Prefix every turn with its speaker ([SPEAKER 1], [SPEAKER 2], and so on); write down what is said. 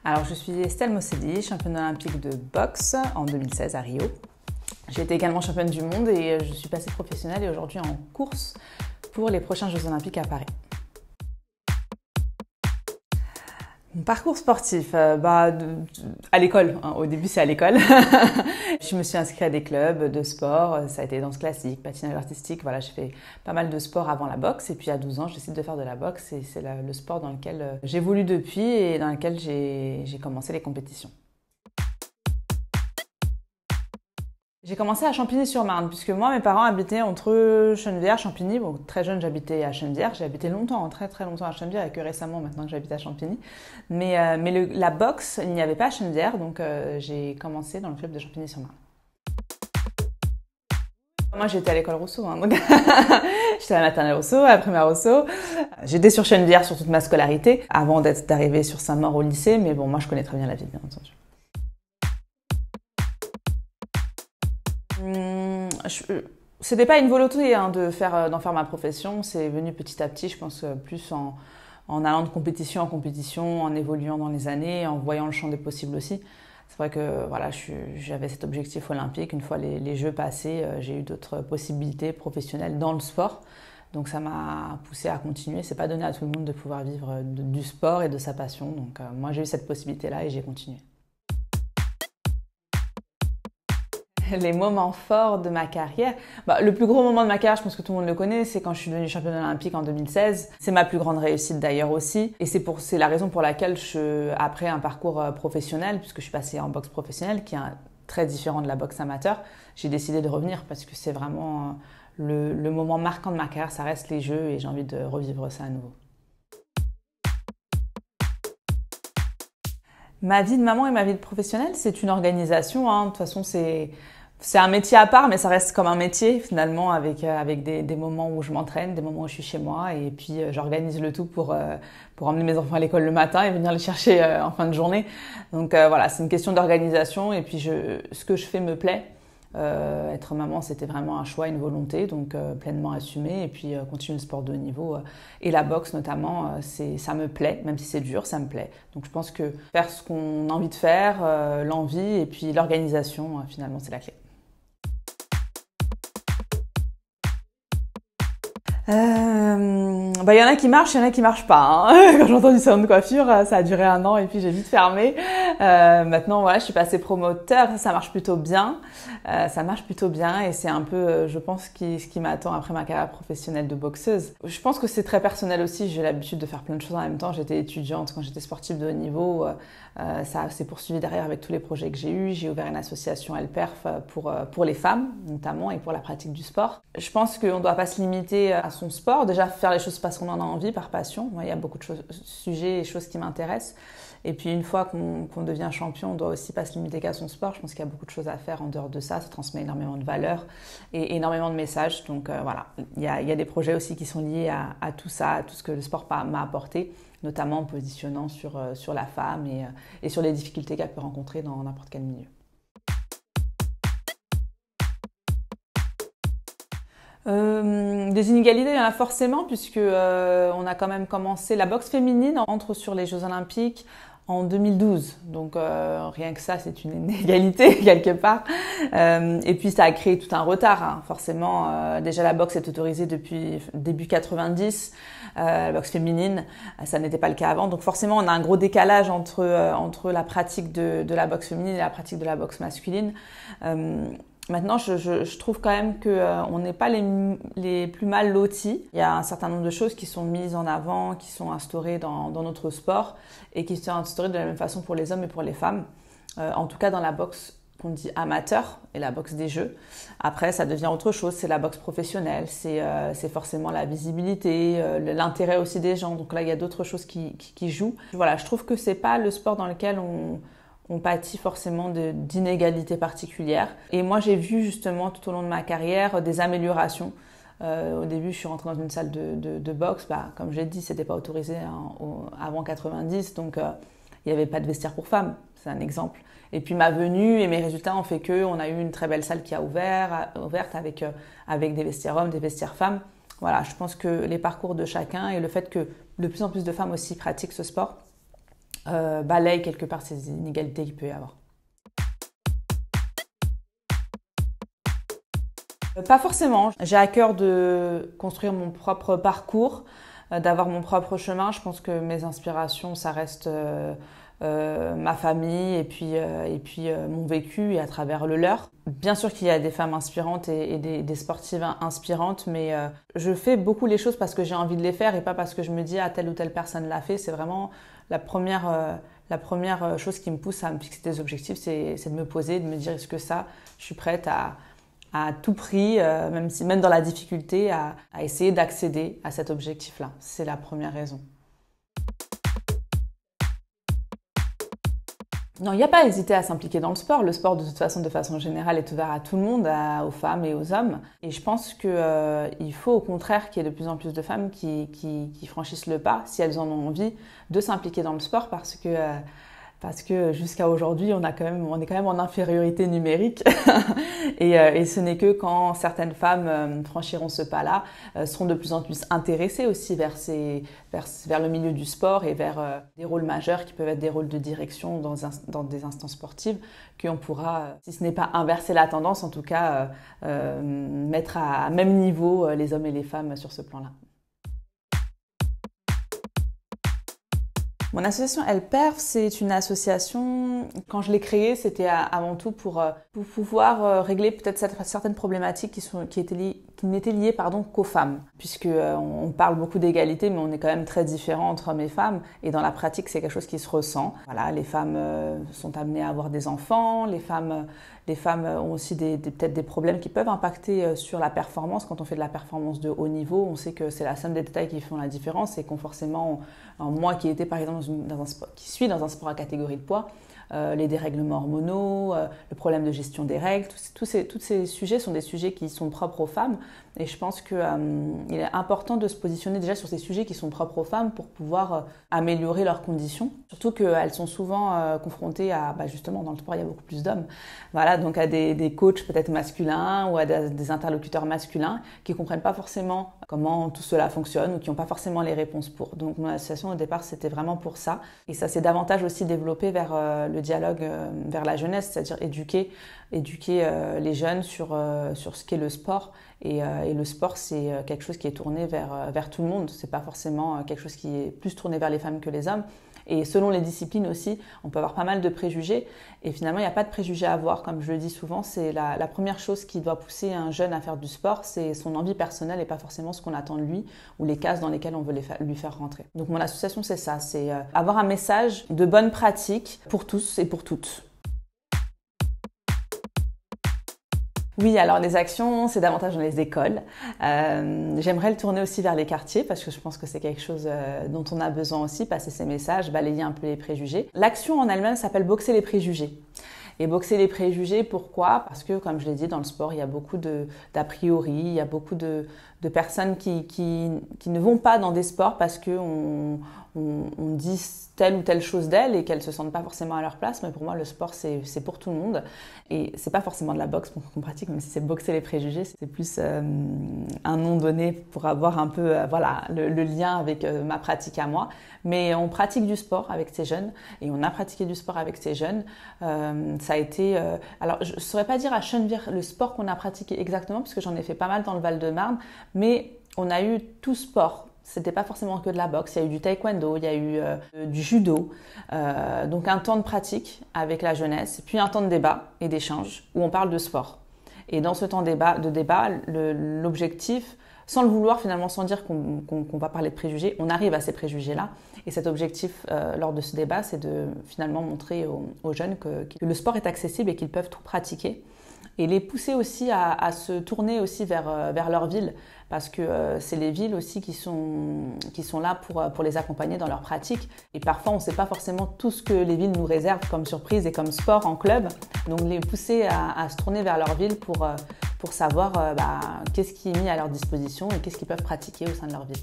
[SPEAKER 1] Alors, je suis Estelle Mosselli, championne olympique de boxe en 2016 à Rio. J'ai été également championne du monde et je suis passée professionnelle et aujourd'hui en course pour les prochains Jeux olympiques à Paris. Mon parcours sportif, à l'école. Au début, c'est à l'école. Je me suis inscrite à des clubs de sport. Ça a été danse classique, patinage artistique. Voilà, j'ai fait pas mal de sport avant la boxe. Et puis à 12 ans, je décide de faire de la boxe. Et c'est le sport dans lequel j'évolue depuis et dans lequel j'ai commencé les compétitions. J'ai commencé à Champigny-sur-Marne, puisque moi, mes parents habitaient entre Chennevières, Champigny. Bon, très jeune, j'habitais à Chennevières. J'ai habité longtemps, très très longtemps à Chennevières, et que récemment, maintenant que j'habite à Champigny. Mais la boxe, il n'y avait pas à Chennevières, donc j'ai commencé dans le club de Champigny-sur-Marne. Moi, j'étais à l'école Rousseau, donc j'étais à la maternelle Rousseau, à la primaire Rousseau. J'étais sur Chennevières sur toute ma scolarité, avant d'arriver sur Saint-Maur au lycée, mais bon, moi, je connais très bien la ville, bien entendu. C'était pas une volonté d'en faire ma profession, c'est venu petit à petit, je pense, plus en allant de compétition en compétition, en évoluant dans les années, en voyant le champ des possibles aussi. C'est vrai que voilà, j'avais cet objectif olympique. Une fois les Jeux passés, j'ai eu d'autres possibilités professionnelles dans le sport. Donc ça m'a poussée à continuer. C'est pas donné à tout le monde de pouvoir vivre du sport et de sa passion. Donc moi, j'ai eu cette possibilité-là et j'ai continué. Les moments forts de ma carrière, le plus gros moment de ma carrière, je pense que tout le monde le connaît, c'est quand je suis devenue championne olympique en 2016. C'est ma plus grande réussite d'ailleurs aussi. Et c'est la raison pour laquelle après un parcours professionnel, puisque je suis passée en boxe professionnelle, qui est très différent de la boxe amateur, j'ai décidé de revenir parce que c'est vraiment le moment marquant de ma carrière, ça reste les Jeux et j'ai envie de revivre ça à nouveau. Ma vie de maman et ma vie de professionnelle, c'est une organisation. De toute façon, c'est un métier à part, mais ça reste comme un métier finalement, avec des moments où je m'entraîne, des moments où je suis chez moi, et puis j'organise le tout pour emmener mes enfants à l'école le matin et venir les chercher en fin de journée. Donc voilà, c'est une question d'organisation, et puis ce que je fais me plaît. Être maman, c'était vraiment un choix, une volonté, donc pleinement assumé. Et puis continuer le sport de haut niveau et la boxe notamment, ça me plaît, même si c'est dur, ça me plaît. Donc je pense que faire ce qu'on a envie de faire, l'envie et puis l'organisation, finalement, c'est la clé. Il y en a qui marchent, il y en a qui marchent pas. Quand j'ai entendu salon de coiffure, ça a duré 1 an et puis j'ai vite fermé. Maintenant, voilà, je suis passée promoteur, ça marche plutôt bien. Ça marche plutôt bien et c'est un peu, je pense, ce qui m'attend après ma carrière professionnelle de boxeuse. Je pense que c'est très personnel aussi. J'ai l'habitude de faire plein de choses en même temps. J'étais étudiante quand j'étais sportive de haut niveau. Ça s'est poursuivi derrière avec tous les projets que j'ai eus. J'ai ouvert une association Elperf pour les femmes, notamment, et pour la pratique du sport. Je pense qu'on ne doit pas se limiter à son sport. Déjà, faire les choses parce qu'on en a envie, par passion. Moi, il y a beaucoup de sujets et choses qui m'intéressent. Et puis, une fois qu'on devient champion, on ne doit aussi pas se limiter qu'à son sport. Je pense qu'il y a beaucoup de choses à faire en dehors de ça. Ça transmet énormément de valeurs et énormément de messages. Donc voilà, il y a des projets aussi qui sont liés à tout ça, à tout ce que le sport m'a apporté, notamment en positionnant sur la femme et sur les difficultés qu'elle peut rencontrer dans n'importe quel milieu. Des inégalités, il y en a forcément, puisque on a quand même commencé, la boxe féminine entre sur les Jeux Olympiques en 2012. Donc rien que ça, c'est une inégalité quelque part. Et puis ça a créé tout un retard. Forcément, déjà la boxe est autorisée depuis début 90. La boxe féminine, ça n'était pas le cas avant. Donc forcément, on a un gros décalage entre la pratique de la boxe féminine et la pratique de la boxe masculine. Maintenant, je trouve quand même qu'on n'est pas les plus mal lotis. Il y a un certain nombre de choses qui sont mises en avant, qui sont instaurées dans notre sport et qui sont instaurées de la même façon pour les hommes et pour les femmes. En tout cas, dans la boxe qu'on dit amateur et la boxe des Jeux. Après, ça devient autre chose. C'est la boxe professionnelle, c'est forcément la visibilité, l'intérêt aussi des gens. Donc là, il y a d'autres choses qui jouent. Voilà, je trouve que c'est pas le sport dans lequel on pâtit forcément d'inégalités particulières. Et moi, j'ai vu justement tout au long de ma carrière des améliorations. Au début, je suis rentrée dans une salle de boxe. Comme j'ai dit, c'était pas autorisé avant 90, donc il n'y avait pas de vestiaire pour femmes. C'est un exemple. Et puis ma venue et mes résultats ont fait qu'on a eu une très belle salle qui a ouverte avec des vestiaires hommes, des vestiaires femmes. Voilà, je pense que les parcours de chacun et le fait que de plus en plus de femmes aussi pratiquent ce sport balaye quelque part ces inégalités qu'il peut y avoir. Pas forcément. J'ai à cœur de construire mon propre parcours, d'avoir mon propre chemin. Je pense que mes inspirations, ça reste ma famille et puis mon vécu et à travers le leur. Bien sûr qu'il y a des femmes inspirantes et des sportives inspirantes, mais je fais beaucoup les choses parce que j'ai envie de les faire et pas parce que je me dis telle ou telle personne l'a fait. C'est vraiment la première chose qui me pousse à me fixer des objectifs, c'est de me poser, de me dire est-ce que ça, je suis prête à tout prix, même dans la difficulté, à essayer d'accéder à cet objectif-là. C'est la première raison. Non, il n'y a pas à hésiter à s'impliquer dans le sport. Le sport, de toute façon, de façon générale, est ouvert à tout le monde, aux femmes et aux hommes. Et je pense qu'il faut au contraire qu'il y ait de plus en plus de femmes qui franchissent le pas, si elles en ont envie, de s'impliquer dans le sport parce que jusqu'à aujourd'hui, on est quand même en infériorité numérique. et ce n'est que quand certaines femmes franchiront ce pas-là, seront de plus en plus intéressées aussi vers le milieu du sport et vers des rôles majeurs qui peuvent être des rôles de direction dans des instances sportives, qu'on pourra, si ce n'est pas inverser la tendance, en tout cas mettre à même niveau les hommes et les femmes sur ce plan-là. Mon association Elperf, c'est une association, quand je l'ai créée, c'était avant tout pour pouvoir régler peut-être certaines problématiques qui n'étaient liées qu'aux femmes. Puisque on parle beaucoup d'égalité, mais on est quand même très différents entre hommes et femmes. Et dans la pratique, c'est quelque chose qui se ressent. Voilà, les femmes sont amenées à avoir des enfants, les femmes ont aussi peut-être des problèmes qui peuvent impacter sur la performance. Quand on fait de la performance de haut niveau, on sait que c'est la somme des détails qui font la différence et qu'on forcément, moi qui étais par exemple qui suis dans un sport à catégorie de poids, les dérèglements hormonaux, le problème de gestion des règles, tous ces sujets sont des sujets qui sont propres aux femmes. Et je pense qu'il est important de se positionner déjà sur ces sujets qui sont propres aux femmes pour pouvoir améliorer leurs conditions. Surtout qu'elles sont souvent confrontées à, justement, dans le sport, il y a beaucoup plus d'hommes. Voilà, donc à des coachs peut-être masculins ou à des interlocuteurs masculins qui ne comprennent pas forcément comment tout cela fonctionne ou qui n'ont pas forcément les réponses pour. Donc mon association au départ, c'était vraiment pour ça. Et ça s'est davantage aussi développé vers le dialogue vers la jeunesse, c'est-à-dire éduquer les jeunes sur ce qu'est le sport. Et le sport, c'est quelque chose qui est tourné vers tout le monde. C'est pas forcément quelque chose qui est plus tourné vers les femmes que les hommes. Et selon les disciplines aussi, on peut avoir pas mal de préjugés. Et finalement, il n'y a pas de préjugés à avoir, comme je le dis souvent. C'est la première chose qui doit pousser un jeune à faire du sport, c'est son envie personnelle et pas forcément ce qu'on attend de lui ou les cases dans lesquelles on veut lui faire rentrer. Donc mon association, c'est ça, c'est avoir un message de bonne pratique pour tous et pour toutes. Oui, alors les actions, c'est davantage dans les écoles. J'aimerais le tourner aussi vers les quartiers parce que je pense que c'est quelque chose dont on a besoin aussi, passer ces messages, balayer un peu les préjugés. L'action en elle-même s'appelle boxer les préjugés. Et boxer les préjugés, pourquoi? Parce que, comme je l'ai dit, dans le sport, il y a beaucoup d'a priori, il y a beaucoup de personnes qui ne vont pas dans des sports parce qu'on dit telle ou telle chose d'elles et qu'elles se sentent pas forcément à leur place. Mais pour moi, le sport, c'est pour tout le monde. Et c'est pas forcément de la boxe qu'on pratique, même si c'est boxer les préjugés. C'est plus un nom donné pour avoir un peu le lien avec ma pratique à moi. Mais on pratique du sport avec ces jeunes et on a pratiqué du sport avec ces jeunes. Ça a été... alors, je ne saurais pas dire à Chennevières le sport qu'on a pratiqué exactement parce que j'en ai fait pas mal dans le Val-de-Marne, mais on a eu tout sport. C'était pas forcément que de la boxe, il y a eu du taekwondo, il y a eu du judo. Donc un temps de pratique avec la jeunesse, puis un temps de débat et d'échange où on parle de sport. Et dans ce temps de débat, l'objectif, sans le vouloir finalement, sans dire qu'on va parler de préjugés, on arrive à ces préjugés-là. Et cet objectif lors de ce débat, c'est de finalement montrer aux jeunes que le sport est accessible et qu'ils peuvent tout pratiquer. Et les pousser aussi à se tourner aussi vers leur ville parce que c'est les villes aussi qui sont là pour les accompagner dans leur pratique. Et parfois, on ne sait pas forcément tout ce que les villes nous réservent comme surprise et comme sport en club. Donc, les pousser à se tourner vers leur ville pour savoir qu'est-ce qui est mis à leur disposition et qu'est-ce qu'ils peuvent pratiquer au sein de leur ville.